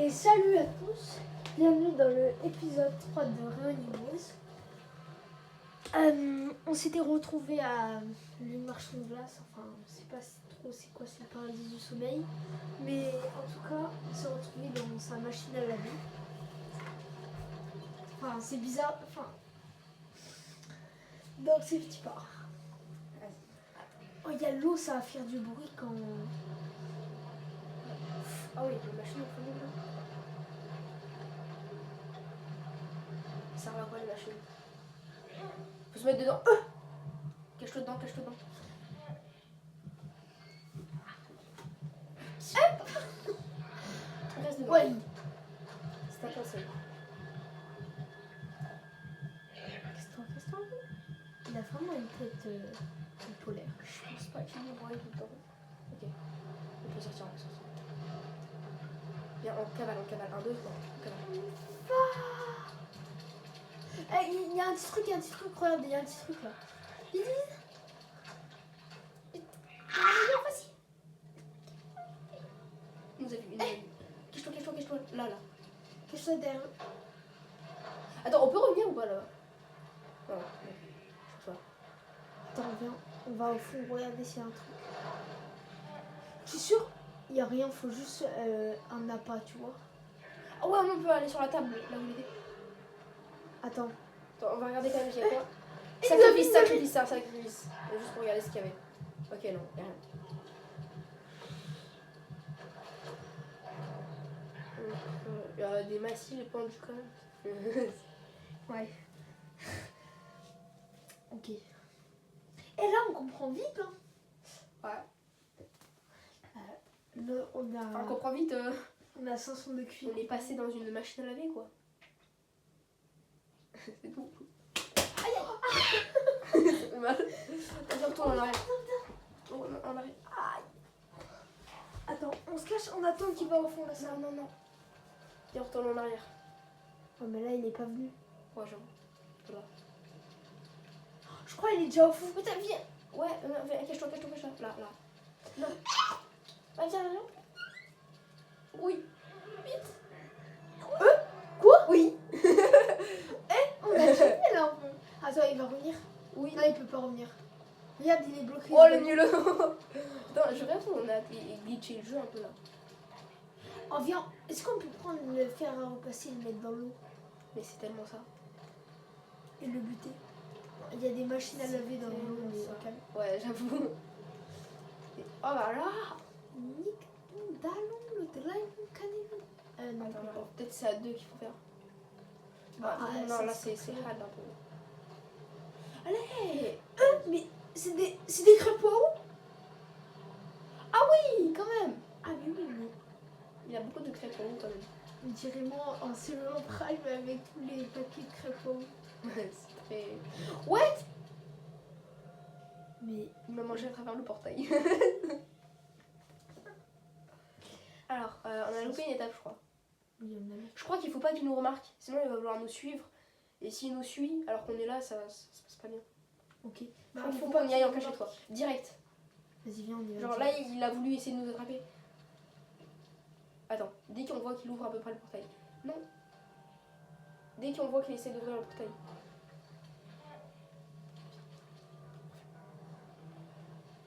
Et salut à tous, bienvenue dans l'épisode 3 de Reanimus. On s'était retrouvés à le marchand de glace, enfin on sait pas trop c'est quoi, c'est le paradis du sommeil. Mais en tout cas, on s'est retrouvés dans sa machine à laver. Enfin c'est bizarre, enfin... Donc c'est petit part. Oh, il y a l'eau, ça va faire du bruit quand... Ah oui, la machine est très là. Ça va quoi la machine? Faut se mettre dedans. Cache-toi dedans, cache-toi dedans. Reste dedans. Ouais. C'est un conseil. Qu'est-ce que il a vraiment une tête polaire. Je pense pas qu'il nous voit tout le temps. Ok. On peut sortir, on peut sortir. Viens, on cavale. 1, 2, 3. On cavale. Il y a un petit truc, regarde, il y a un petit truc là. Vas-y. Il nous a vu, il nous a vu. Cache-toi. Là. Cache-toi derrière. Attends, on peut revenir ou pas là? Non, je sais pas. Attends, viens, on va au fond regarder s'il y a un truc. Je suis sûre, il n'y a rien, faut juste un appât, tu vois. Ah ouais, on peut aller sur la table, là où il était. Attends. Attends, on va regarder quand même s'il y a quoi. Il Sacrifice. Juste pour regarder ce qu'il y avait. Ok, non, il n'y a rien. Il y a des massifs pendus quand même. Ouais. Ok. Et là, on comprend vite, hein. Ouais. Là, on On comprend vite, a 500 de cuivre. on est passé dans une machine à laver quoi. C'est tout. C'est mal. Vas-y, retourne en arrière. Retourne en arrière. Aïe. Attends, on se cache, on attend qu'il va au fond de la salle. Non. Viens, retourne en arrière. Oh, mais là, il est pas venu. Ouais, j'avoue. Là. Je crois qu'il est déjà au fond. Putain, viens. Ouais, viens, cache-toi. Là. Non. Ah, viens. Oui. Vite. Quoi? Oui. On a gêné là un peu. Attends, il va revenir. Oui. Non, il peut pas revenir. Regarde, il est bloqué. Oh, le nul. Attends, je rêve qu'on a glitché le jeu un peu là. Oh, viens. Est-ce qu'on peut prendre le fer à repasser et le mettre dans l'eau Mais c'est tellement ça. et le buter? Il y a des machines à laver dans l'eau, mais ça. au calme. Ouais, j'avoue. Oh bah là. Nick, Dallon, le Drive, Canelo. Non, Attends, on peut pas. peut-être c'est à 2 qu'il faut faire. Bah, non, ça, là c'est c'est trop. hard un peu. Allez. Mais c'est des crapauds? Ah oui, quand même. Ah, mais oui, mais Il y a beaucoup de crêpes en haut quand même. on dirait moi en cellule prime avec tous les paquets de crapauds. Ouais, c'est très... What? Mais Il m'a mangé à travers le portail. Alors, on a loupé une étape, je crois. il y en a là. Je crois qu'il faut pas qu'il nous remarque, sinon il va vouloir nous suivre. Et s'il nous suit, alors qu'on est là, ça se passe pas bien. Ok. Il faut pas qu'on y aille en cachet-toi. Direct. Vas-y, viens, on y va. Genre là, il a voulu essayer de nous attraper. Attends, dès qu'on voit qu'il ouvre à peu près le portail. Non. Dès qu'on voit qu'il essaie d'ouvrir le portail.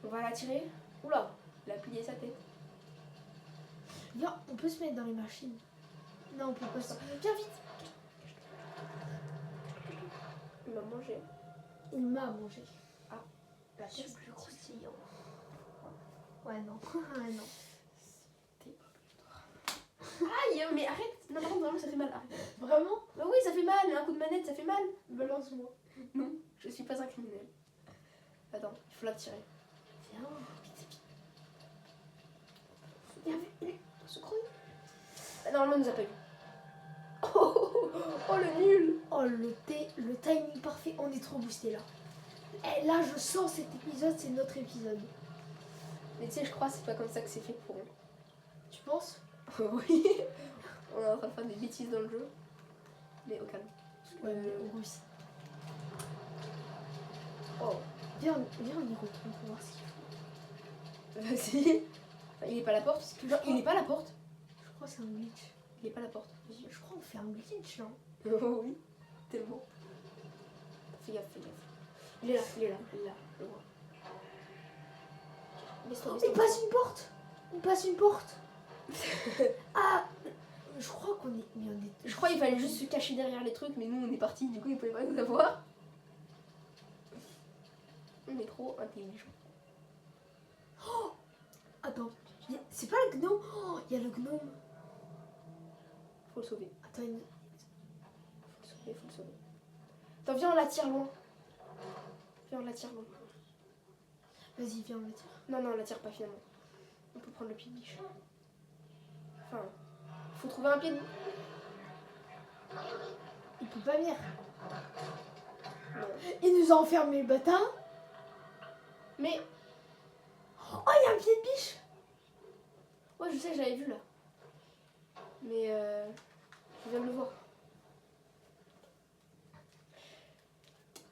On va l'attirer. Oula, il a plié sa tête. Viens, on peut se mettre dans les machines. Non, on peut pas se... Viens vite. Il m'a mangé. Il m'a mangé. La Je suis tête plus croustillant. Ouais, non. Ouais, non. Aïe, mais arrête. Non, par contre, vraiment, ça fait mal. Arrête. Vraiment? Bah oui, ça fait mal. Un coup de manette, ça fait mal. Balance-moi. Non, je suis pas un criminel. Attends, il faut l'attirer. Viens. Il se creuse. Normalement, il nous a pas eu. Oh, le nul. Oh, le timing parfait. On est trop boosté là. Et là, je sens cet épisode, c'est notre épisode. Mais tu sais, je crois que c'est pas comme ça que c'est fait pour eux. Tu penses? Oui. On est en train de faire des bêtises dans le jeu. Mais au calme. Ouais, mais on réussit. Oh. Viens, on y retourne pour voir ce qu'il faut. Vas-y. Enfin, il est pas à la porte. Genre, il est pas à la porte. Je crois que c'est un glitch. Il est pas à la porte. Vas-y. Je crois qu'on fait un glitch là. Oh oui, tellement. Fais gaffe, fais gaffe. Il est là, il est là, il est là. Je le vois. Baisse-toi, Il baisse-toi. passe une porte. Il passe une porte. Ah, je crois qu'on est... Mais on est... Je crois qu'il fallait juste se cacher derrière les trucs, mais nous on est partis, du coup ils pouvaient pas nous avoir. On est trop intelligents. Attends, c'est pas le gnome. Oh, il y a le gnome. Faut le sauver. Attends, Faut le sauver, faut le sauver. Attends, viens, on la tire loin. Viens, on la tire loin. vas-y, viens, on le tire. Non, non, on la tire pas finalement. On peut prendre le pied de biche. Enfin, faut trouver un pied de... Il peut pas venir. Non. Il nous a enfermés, le bâtard. Mais, Oh, il y a un pied de biche. ouais, je sais, j'avais vu là. Mais, je viens de le voir.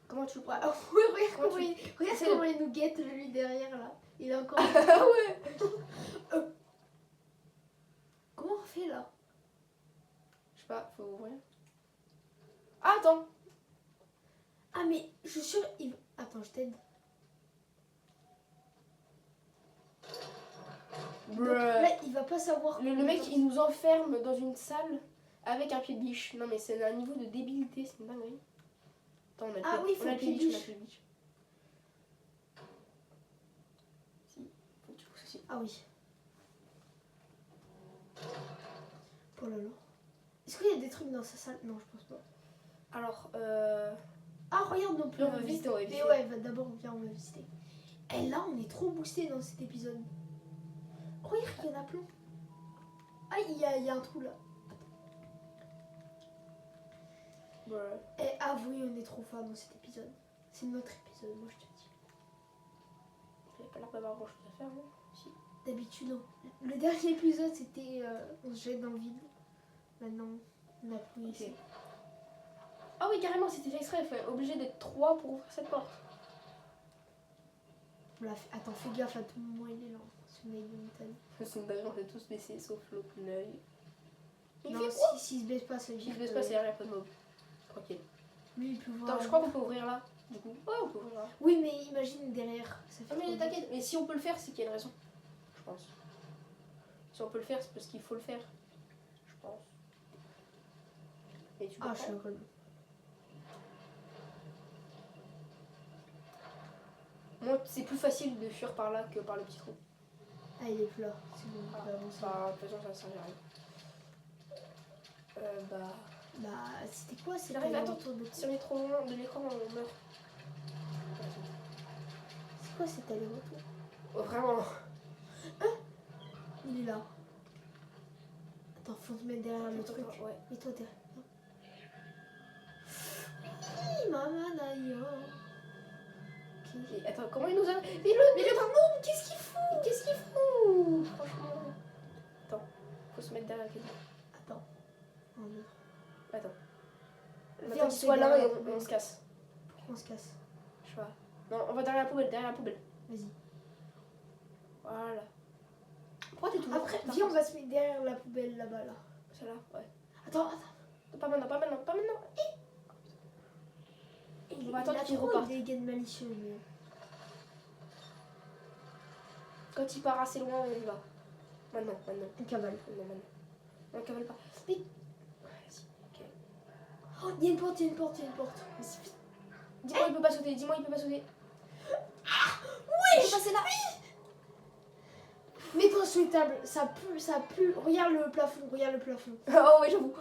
Comment tu le Ouais, prends? ouais, regarde Comment comment, tu- regarde C'est- comment il nous guette, lui, derrière, là. Il est encore... Ah ouais. Comment on fait, là? Je sais pas, faut ouvrir. Ah, attends. Ah, mais je suis sûre... Il... Attends, je t'aide. Donc, là, il va pas savoir... Le mec, il nous enferme dans une salle avec un pied de biche. Non, mais c'est un niveau de débilité, c'est une dinguerie. Attends, on a le Ah pied- oui, on faut a le pied de on a biche. le biche. Si, faut que tu pousses aussi. Ah oui. Oh là là. Est-ce qu'il y a des trucs dans sa salle? Non, je pense pas. Alors, Ah, regarde non plus. on va visiter, on va Mais visiter. ouais, d'abord, viens, on va visiter. Et là, on est trop boosté dans cet épisode. Oh, regarde, il y en a plein. Ah, il y a un trou là. Ouais. Et avouez, on est trop fort dans cet épisode. C'est notre épisode, moi je te dis. Il n'y a pas l'air d'avoir grand chose à faire, non? Si. D'habitude, non. Le dernier épisode, c'était on se jette dans le vide. Maintenant, on a plus Ok. ici. Ah oui, carrément, c'était fait exprès. Il faut être obligé d'être 3 pour ouvrir cette porte. Attends, fais gaffe à tout moment, il est là. Ce mec de montagne. C'est une dinguerie, on s'est tous baissés sauf l'autre l'œil. Il Non, fait quoi? s'il se baisse pas, ça veut Il dire se baisse que pas, c'est rien, pas de mob. Tranquille. lui, il peut voir. Attends, je crois qu'on peut ouvrir là. Du coup, ouais, on peut ouvrir là. Oui, mais imagine derrière. Ça fait Ah, mais trop t'inquiète, mais si on peut le faire, c'est qu'il y a une raison. Je pense. Si on peut le faire, c'est parce qu'il faut le faire. Je pense. Et tu Ah, comprends? je suis heureux. Moi, c'est plus facile de fuir par là que par le petit trou. Ah, il est plus là. C'est bon, on Ah, peut avancer. bah, de toute façon, ça sert à rien. Bah, Bah, c'était quoi? C'est J'arrive, attends. retour de si on est trop loin de l'écran, on meurt. C'est quoi cet aller-retour? Oh, vraiment. Il est là. Attends, faut se mettre derrière le Attends, truc. attends, ouais. Mets-toi derrière. Oui, maman, d'ailleurs. Ok. Et attends, comment il nous a. Mais le gnome, qu'est-ce qu'il fout? Qu'est-ce qu'il fout? Franchement. Attends, faut se mettre derrière le cadeau. Attends. Un autre. Attends. Viens, Maintenant on qu'il se soit met là et derrière la on poubelle. se casse. Pourquoi on se casse? Je sais pas. Non, on va derrière la poubelle, derrière la poubelle. Vas-y. Voilà. Pourquoi t'es toujours Après, par viens, on contre va se mettre derrière la poubelle là-bas, là. Celle-là, ouais. Attends. Pas maintenant, pas maintenant, pas maintenant. Il, On va attendre il a qu'il trop reparte. des gains malicieux, mais... Quand il part assez loin, on y va. Maintenant. On cavale. Non, on cavale pas. Mais. Vas-y, ok. Oh, il y a une porte, il y a une porte. Mais c'est vite. Dis-moi, il peut pas sauter, dis-moi, il peut pas sauter. Oui, Il peut passer là. Mets-toi sous les tables, ça pue. Regarde le plafond. Oh, ouais, j'avoue.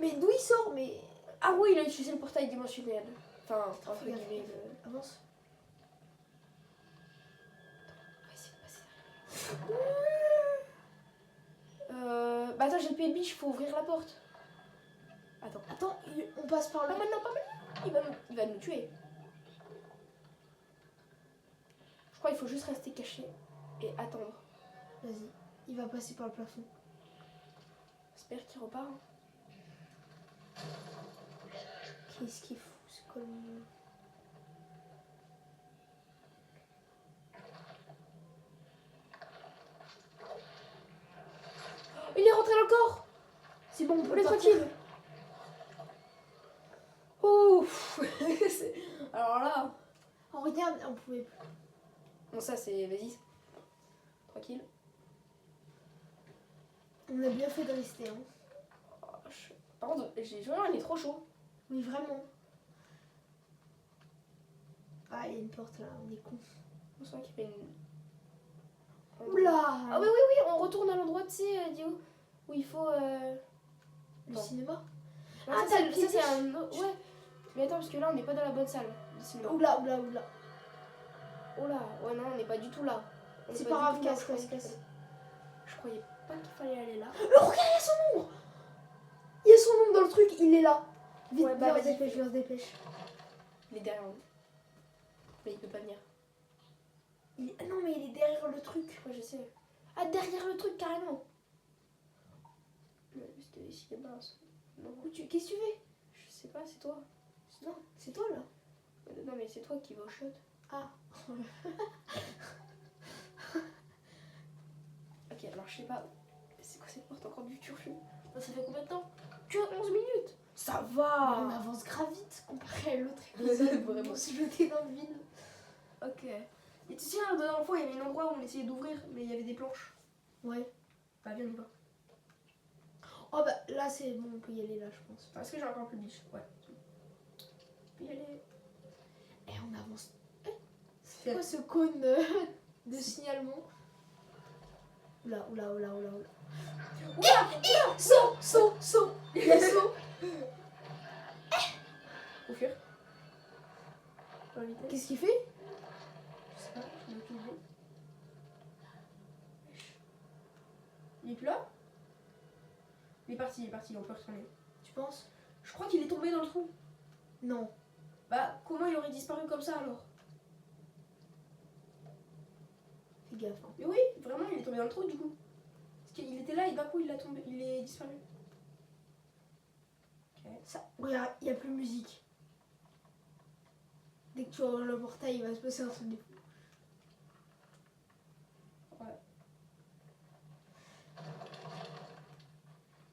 Mais d'où il sort? Mais... Ah oui, il a utilisé le portail dimensionnel. Enfin, entre Fais gaffe. guillemets. Avance. On va essayer de passer derrière. Bah attends, j'ai le pied de biche, faut ouvrir la porte. Attends. Attends, on passe par là. Pas maintenant. Il va nous tuer. Je crois qu'il faut juste rester caché et attendre. Vas-y, il va passer par le plafond. J'espère qu'il repart. Qu'est-ce qu'il fout, ce con? bon, on On peut est partir. tranquille. Oh. Alors là. Oh, regarde, on pouvait plus. Bon, ça, c'est. Vas-y. Tranquille. On a bien fait de rester. Hein. Oh, Par contre, j'ai joué, il est trop chaud. Oui, vraiment. Ah, il y a une porte là, on est con. C'est vrai qu'il y avait une. Oula. Ah oui, oui, oui, on retourne à l'endroit, tu sais, Dio, où il faut. Le Attends. cinéma. Non, Ah, ça, t'as le c'est pied. un autre. Ouais. Mais attends, parce que là, on n'est pas dans la bonne salle de cinéma. Oula, oula, oula. Oh là, ouais, non, on n'est pas du tout là. On est C'est du pas grave, tout là où casse, je croyais casse, qu'il casse. fallait. Je croyais pas qu'il fallait aller là. Oh, regarde, il y a son ombre. Il y a son ombre dans le truc, il est là. Vite, Ouais, bah, viens, on se vas-y. dépêche, viens, on se dépêche. Il est derrière nous. Mais il peut pas venir. Ah non, mais il est derrière le truc. Ouais, je sais. Ah, derrière le truc, carrément. Mais c'était ici, les bases. Non, Qu'est-ce que tu fais? je sais pas, c'est toi. Non, c'est toi là. Non, mais c'est toi qui vas au shot. Ah. Ok, alors je sais pas. C'est quoi cette porte encore du turfu? Ça fait combien de temps? Tu as 11 minutes. Ça va. On avance grave vite comparé à l'autre épisode. Vraiment. On se jetait dans le vide. Ok. Et tu sais, la dernière fois, il y avait un endroit où on essayait d'ouvrir, mais il y avait des planches. Ouais. Bah, viens, on y va. Oh bah là c'est bon, on peut y aller là, je pense. Est-ce que j'ai encore un peu de biche? Ouais. On peut y aller. Et on avance. C'est quoi ce cône de signalement? Oula, oula, oula, oula, oula. Oula, saut. Il y a saut. Faut fuir. Pas vite. Qu'est-ce qu'il fait? Je sais pas, je n'ai aucune idée. Il est plus là? Il est parti, on peut retourner. Tu penses? Je crois qu'il est tombé dans le trou. Non. Bah, comment il aurait disparu comme ça alors? Fais gaffe. Hein. Mais oui, vraiment, il est tombé dans le trou du coup. Parce qu'il était là et d'un coup, il est disparu. Ok. Ça, regarde, il n'y a plus de musique. Dès que tu ouvres le portail, il va se passer un truc de fou. Ouais.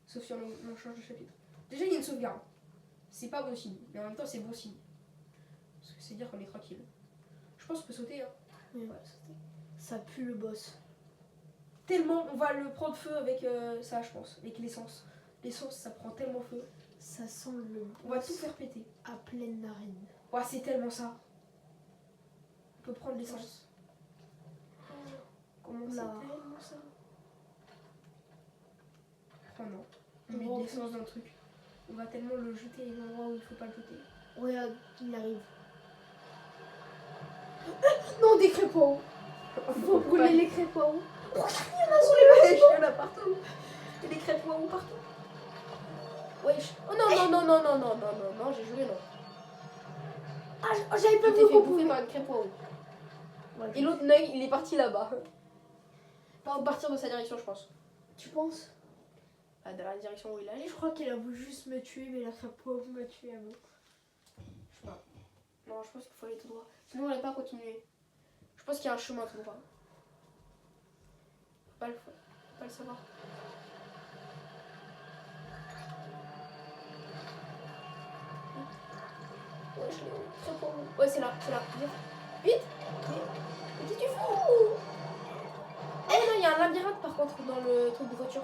Sauf si on change de chapitre. Déjà, il y a une sauvegarde. C'est pas bon signe, mais en même temps, c'est bon signe. Parce que c'est dire qu'on est tranquille. Je pense qu'on peut sauter, hein. Oui. Ouais, sauter. Ça pue le boss. Tellement, on va le prendre feu avec ça, je pense, avec l'essence. L'essence, ça prend tellement feu. Ça sent le On va boss tout faire péter. à pleine narine. Ouais, c'est tellement ça. On peut prendre l'essence. Comment c'est Là. tellement ça? Oh non. On On met va de l'essence dans le truc. On va tellement le jeter à un endroit où il faut pas le jeter. Regarde, il arrive. Non, des crêpeaux. Faut brûler les crêpeaux. Il y en a sur les bâtiments. Il y en a partout. Il y a des crêpes waouh partout. Wesh. Oh non, non, non, non, non, non, non, non, non, j'ai joué, non. Ah, j'avais pas Tu vu t'es fait qu'on bouffer pouvait. par une crêpe waouh. Ouais, Et l'autre Nug, il est parti là-bas. Faut partir dans sa direction, je pense. tu penses? Ah, dans la direction où il allait, Je crois qu'elle a voulu juste me tuer, mais la crêpeau m'a tué avant. je sais pas. Non, je pense qu'il faut aller tout droit. Sinon, on n'allait pas continuer. Je pense qu'il y a un chemin tout droit. Faut pas le savoir. Ouais, je l'ai eu. Crêpe waouh. Ouais, c'est là, viens. Vite. Mais qu'est-ce que tu fous? Eh non, il y a un labyrinthe par contre dans le truc de voiture.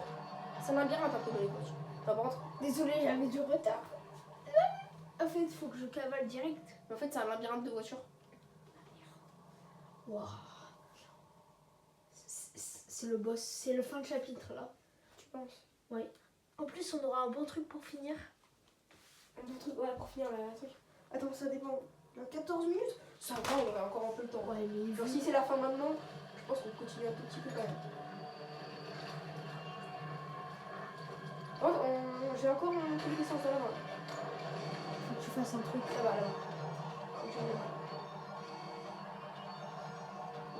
C'est un labyrinthe un peu dans les voitures. Enfin, par contre, Désolée, j'avais du retard. En fait, il faut que je cavale direct. en fait, c'est un labyrinthe de voiture. Waouh. C'est le boss, c'est le fin de chapitre là. Tu penses? En plus, on aura un bon truc pour finir. Un bon truc, ouais, pour finir la truc. Attends, ça dépend. Dans 14 minutes? Ça va, on aurait encore un peu le temps. Ouais, mais Genre, si c'est la fin maintenant, je pense qu'on continue un tout petit peu quand même. Oh, j'ai encore un truc d'essence dans la main. faut que tu fasses un truc. Ça va, là.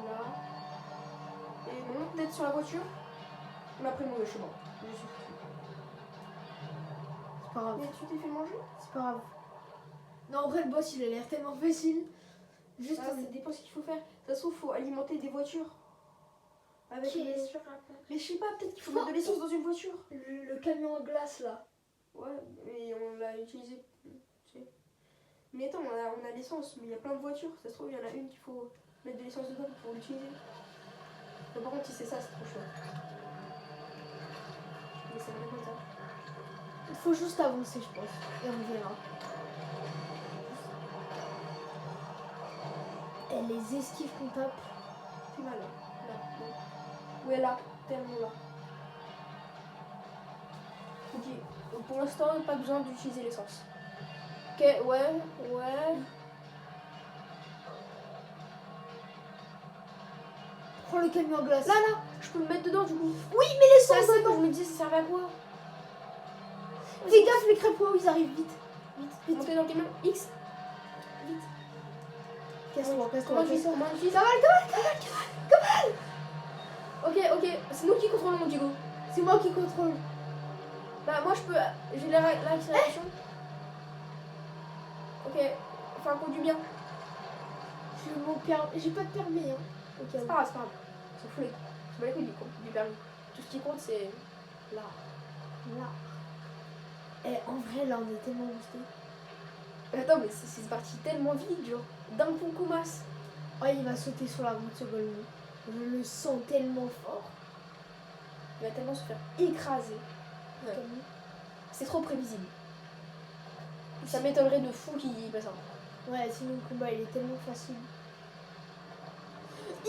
Là. Et bon, peut-être sur la voiture. On a pris le mauvais chemin. Je suis foutu. C'est pas grave. Mais tu t'es fait manger? C'est pas grave. Non, en vrai, le boss, il a l'air tellement facile. Juste Ça dépend ce qu'il faut faire. Ça se trouve, faut alimenter des voitures Avec Qu'est-ce les... que tu racontes? Mais je sais pas, peut-être qu'il faut mettre de l'essence dans une voiture. Le camion en glace là. Ouais, mais on l'a utilisé. Tu sais. Mais attends, on a l'essence, mais il y a plein de voitures. Ça se trouve, il y en a une qu'il faut mettre de l'essence dedans pour l'utiliser. Mais par contre, si c'est ça, c'est trop chaud. Mais c'est vraiment comme ça. Il faut juste avancer, je pense. Et on verra. Et les esquives qu'on tape. C'est mal là. Là. Bon. Ouais, là. Tellement là. Ok. Donc pour l'instant, pas besoin d'utiliser l'essence. Ok, ouais. Prends le camion en glace. Là, je peux me mettre dedans du coup. Oui, mais Ça, l'essence c'est que dedans. je me disais, ça servait à quoi? Fais gaffe, les crêpes, ils arrivent vite. Vite. Montez dans le camion. X. Vite. Casse-toi, Comment on utilise? Comment on utilise? Ok. C'est nous qui contrôlons mon Digo. C'est moi qui contrôle. Bah moi je peux... J'ai l'accélération. Ok. Enfin, conduis bien. J'ai pas de permis. Hein. Ok. C'est pas grave, c'est pas grave. C'est fou. Je me les couilles du permis. Tout ce qui compte c'est... Là. Et en vrai, là, on est tellement boosté. Attends, mais c'est parti tellement vite, genre. D'un coup, masse. Oh, il va sauter sur la route, ce Golemon. Je le sens tellement fort. Il va tellement se faire écraser. Ouais. Comme- C'est trop prévisible. Ça m'étonnerait de fou qu'il y passe un. Ouais, sinon le combat, il est tellement facile.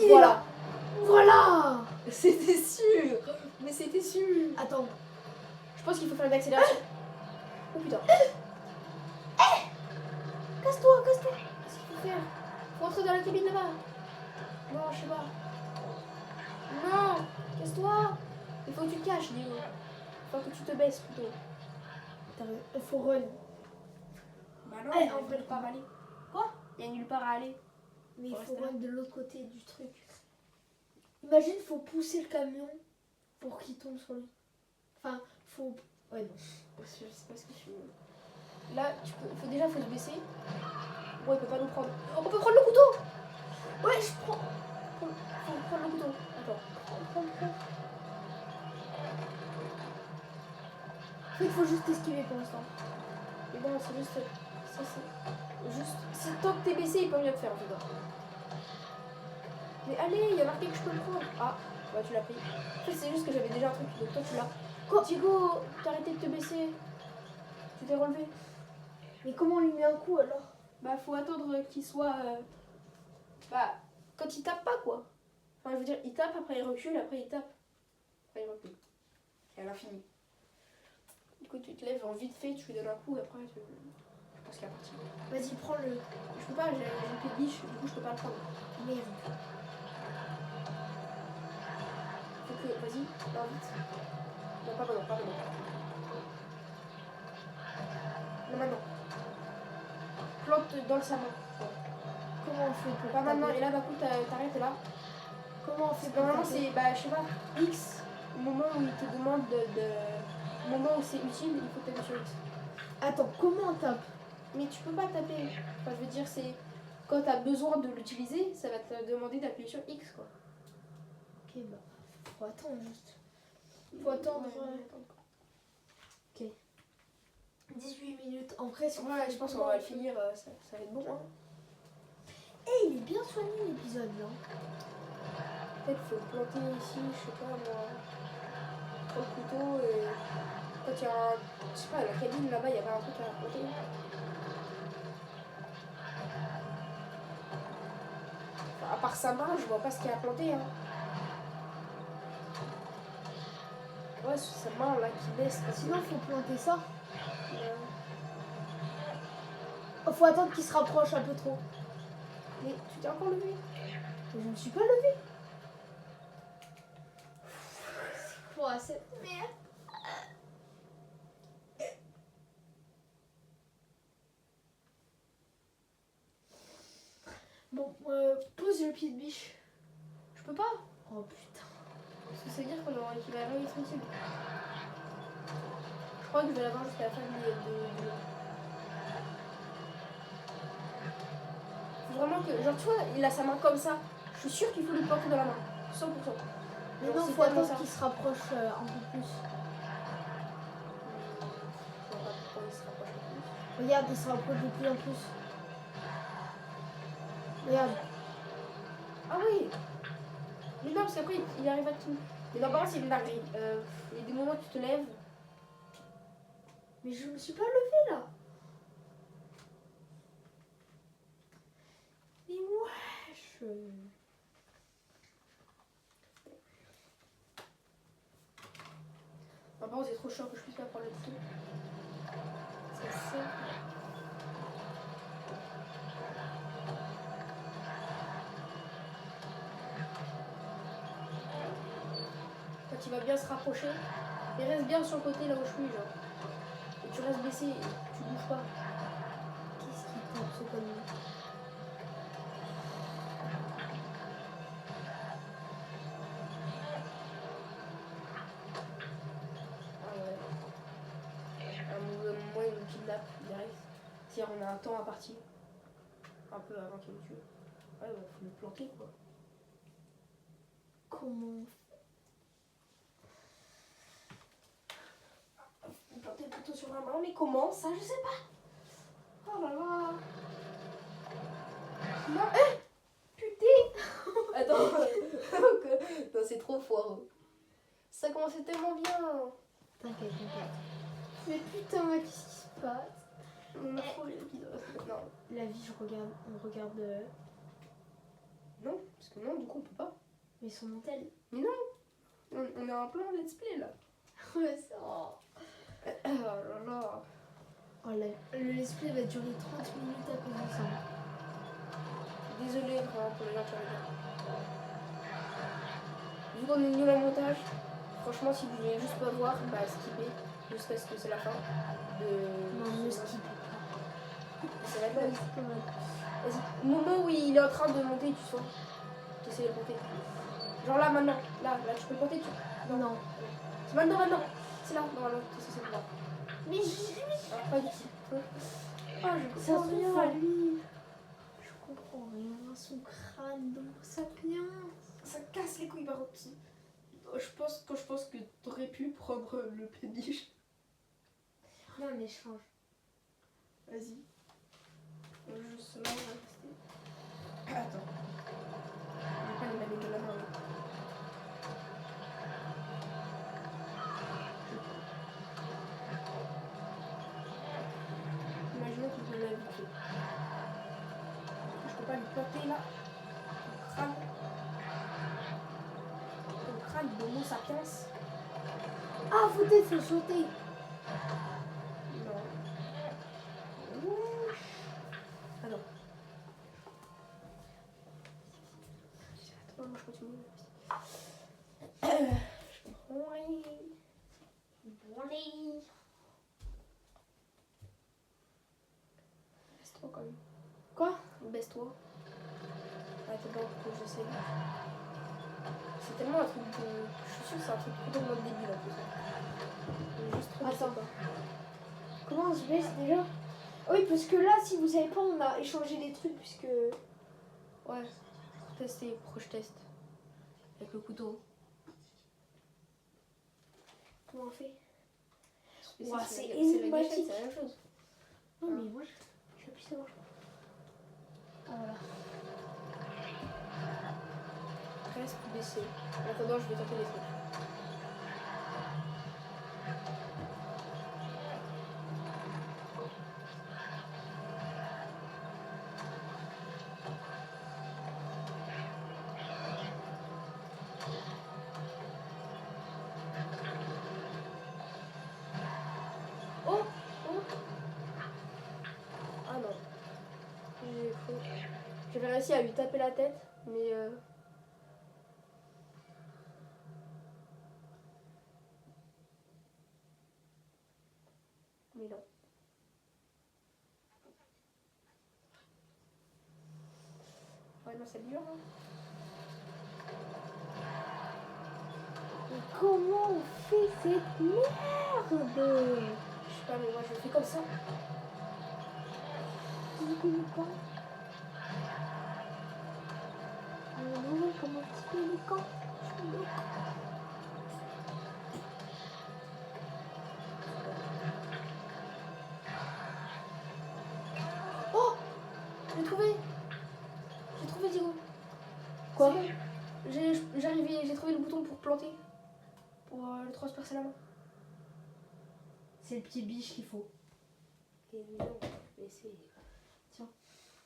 Voilà. Voilà. C'était sûr. Mais c'était sûr. Attends. Je pense qu'il faut faire une accélération. Oh putain. Casse-toi. Qu'est-ce qu'il faut faire? Faut rentrer dans la cabine là-bas. Non, je sais pas. Non. Casse-toi. Il faut que tu te caches, Léo. Enfin, que tu te baisses plutôt. Il faut run. Bah non, Eh, il y a en vrai, nulle part à aller. Quoi? Il y a nulle part à aller. Mais il Faut faut rester là. run de l'autre côté du truc. Imagine, faut pousser le camion pour qu'il tombe sur lui. Enfin, faut... Ouais, non. Je sais pas ce que tu veux. Là, faut se baisser. Bon, il peut pas nous prendre. On peut prendre le couteau. Ouais, je prends. Faut prendre le couteau. Attends. Prends. Il faut juste esquiver pour l'instant. Mais bon, c'est juste. Ça, c'est. Juste. C'est tant que t'es baissé, il peut rien te faire en fait. Mais allez, il y a marqué que je peux le prendre. Ah, bah tu l'as pris. En fait, c'est juste que j'avais déjà un truc, donc toi tu l'as. Quoi? Diego, t'as arrêté de te baisser. Tu t'es relevé. Mais comment on lui met un coup alors? Bah, faut attendre qu'il soit. Bah, quand il tape pas quoi. Enfin, je veux dire, il tape, après il recule, après il tape. Après il recule. Et à l'infini. Du coup, tu te lèves en vite fait, tu lui donnes un coup, et après tu. Je pense qu'il est parti. Vas-y, prends-le. Je peux pas, j'ai une pied de biche, du coup je peux pas le prendre. Merde. Faut que. Vas-y, non, vite. Non, pas maintenant, pas maintenant. Non, maintenant. Plante dans le savon. Comment on fait pour Pas maintenant, taper? et là d'un coup t'arrêtes là. Comment on fait pour Normalement taper? c'est, bah je sais pas, X, au moment où il te demande au moment où c'est utile, il faut taper sur X. Attends, comment on tape? Mais tu peux pas taper. Enfin je veux dire c'est, quand t'as besoin de l'utiliser, ça va te demander d'appuyer sur X quoi. Ok, bah, faut attendre juste. Faut attendre. Ouais, 18 minutes. En vrai, si on ouais, fait je pense le qu'on va le combat, finir, ça va être bon hein. Eh, il est bien soigné l'épisode là. Peut-être faut le planter ici, je sais pas moi. Au couteau et quand il y a un, je sais pas, la cabine là-bas, il y avait un truc à planter. Enfin, à part sa main, je vois pas ce qu'il y a à planter hein. Ouais, c'est sa main là qui laisse. Sinon, faut planter ça. Euh, Oh, faut attendre qu'il se rapproche un peu trop. Mais tu t'es encore levé? Mais je ne suis pas levée. C'est quoi cette merde? Bon, pose le pied de biche. Je peux pas. Oh putain. Parce que ça veut dire qu'il va réussir utile. Je crois que je vais l'avoir jusqu'à la fin de... Faut vraiment que... Genre tu vois, il a sa main comme ça. Je suis sûre qu'il faut lui planter dans la main. 100%. Mais Genre, non, c'est faut tellement attendre ça. qu'il se rapproche un peu plus. Je vois pas pourquoi il se rapproche le Regarde, il se rapproche de plus en plus. Regarde. plus. Ah oui. Mais non, parce qu'après, il arrive à tout. Mais non, par contre, c'est une dinguerie. Il y a des moments où tu te lèves. Mais je me suis pas levée là. Mais wesh. Par contre, c'est trop chiant que je puisse pas prendre le couteau. C'est ça. Quand il va bien se rapprocher, il reste bien sur le côté là où je suis, genre. Et tu restes baissé, et tu bouges pas. Qu'est-ce qu'il tape ce connerie? Ah ouais. À un moment, il me kidnappe direct. Si on a un temps à partir. Un peu avant qu'il me tue. Ouais, bah, faut le planter quoi. Comment? Faut planter le couteau sur la main, mais comment ça, je sais pas. Oh là là. Non, putain. Attends. Non, c'est trop fort. Ça commençait tellement bien. T'inquiète, t'inquiète. Mais putain, mais qu'est-ce qui se passe? On a trop l'épisode. Non. La vie, on regarde. Non, parce que non, du coup, on peut pas. Mais son mental. On est en plein let's play là. Ouais, ça. Oh, Oh là là. le let's play va durer 30 minutes à cause de ça. Désolé vraiment pour les gens qui regardent. Vu qu'on est nul en montage, franchement, si vous voulez juste pas voir, bah skippez jusqu'à ce que c'est la fin. Non, ne skip. C'est la fin. Vas-y. Moment où il est en train de monter, tu sens. Tu essaies de monter. Genre là, maintenant. Là, tu peux monter. Non. C'est maintenant. C'est là, normalement. C'est censé le voir. Mais Ah, pas du tout. Ah, je ça comprends rien. à lui. Je comprends rien. Son crâne, donc ça vient. Ça casse les couilles par contre. Je pense que t'aurais pu prendre le péniche. Là, on échange. Vas-y. Juste là, on va rester. Attends. Je vais pas les laver de la main. Imaginons que je l'ai vite. Je peux pas lui planter là. Ton crâne d'Homo sapiens. Ah, faut peut-être faut sauter. Non. Attends. Attends, moi je continue. Baisse-toi quand même. Quoi? Baisse-toi. Attends que j'essaie. C'est tellement un truc de. Je suis sûre que c'est un truc complètement débile en plus. Juste trop Attends. de ça. Comment on se baisse déjà? Oui, parce que là, si vous savez pas, on a échangé des trucs puisque. Ouais. Tester, pourquoi je teste? Avec le couteau. Comment on fait? Et Ouah, c'est c'est la énigmatique. gâchette, c'est la même chose. Non, mais moi, j'appuie sur moi. Ah, voilà. Reste baissé. En attendant, je vais tenter les trucs. Oh! Oh! Ah non. J'avais réussi à lui taper la tête, mais mais non. Ouais, non, c'est dur. Hein. Mais comment on fait cette merde? Je sais pas, mais moi je fais comme ça. Je ne connais pas. Non, comment tu fais les camps? Oh, j'ai trouvé. J'ai trouvé Diego. Quoi? C'est bon. J'ai trouvé le bouton pour planter. Pour le transpercer la main. C'est le petit biche qu'il faut. Et non, mais c'est... Tiens.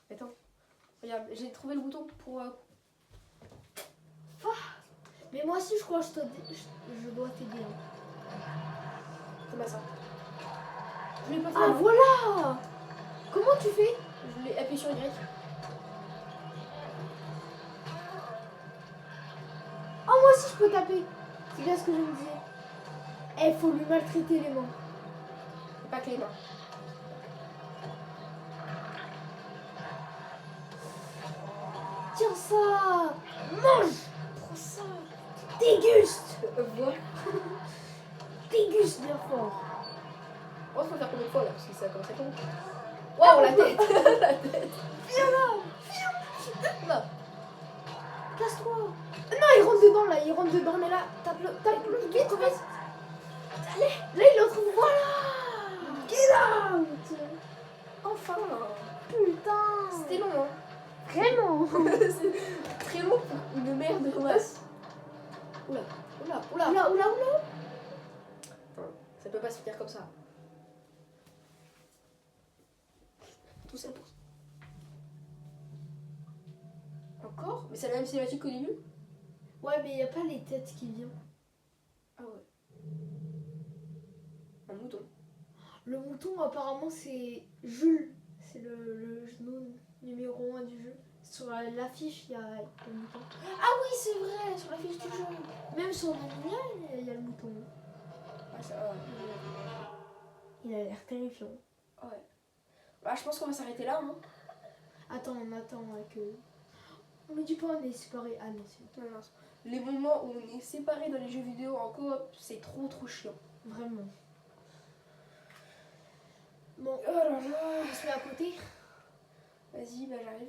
Attends. Regarde, j'ai trouvé le bouton pour... Mais moi aussi, je crois que je dois t'aider. Hein. Comme ça. Je l'ai planté Ah, la main. voilà! Comment tu fais? Je l'ai appuyé sur Y. Oh, moi aussi, je peux taper. C'est bien ce que je me disais. Eh, faut lui maltraiter les mains. Pas que les mains. Tiens ça! Mange! Prends ça! Déguste! Voilà. Déguste bien fort. On va faire combien de fois là parce que ça a commencé à tomber. Waouh, la tête. La tête. Viens là! Non. Casse-toi! Non, il rentre dedans là, il rentre dedans, mais là, tape-le, vite, vite! Allez, là, il le retrouve, voilà! Get out! Enfin. Putain! C'était long, hein. Vraiment! C'est très long pour une merde de masse. Oula, oula, oula. Oula, oula, oula! Attends, ça peut pas se finir comme ça. Tout ça pour... Encore? Mais c'est la même cinématique qu'au début? Ouais, mais il n'y a pas les têtes qui viennent. Ah ouais. Un mouton. Le mouton, apparemment, c'est Jules. C'est le genou numéro 1 du jeu. Sur l'affiche, il y a le mouton. Ah oui, c'est vrai, sur l'affiche du jeu. Même sur le il y a le mouton. Ah, ça va. Il a l'air terrifiant. Ouais. Bah, je pense qu'on va s'arrêter là, hein. Attends, on attend que... On me dit pas on est séparés. Ah non, c'est Non, non. Les moments où on est séparés dans les jeux vidéo en coop, c'est trop chiant. vraiment. Bon, Oh là là. on se met à côté. Vas-y, bah j'arrive.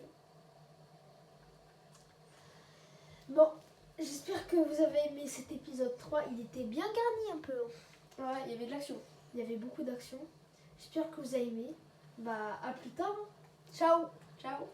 Bon, j'espère que vous avez aimé cet épisode 3. Il était bien garni un peu. Ouais, il y avait de l'action. Il y avait beaucoup d'action. J'espère que vous avez aimé. Bah, à plus tard. Ciao! Ciao.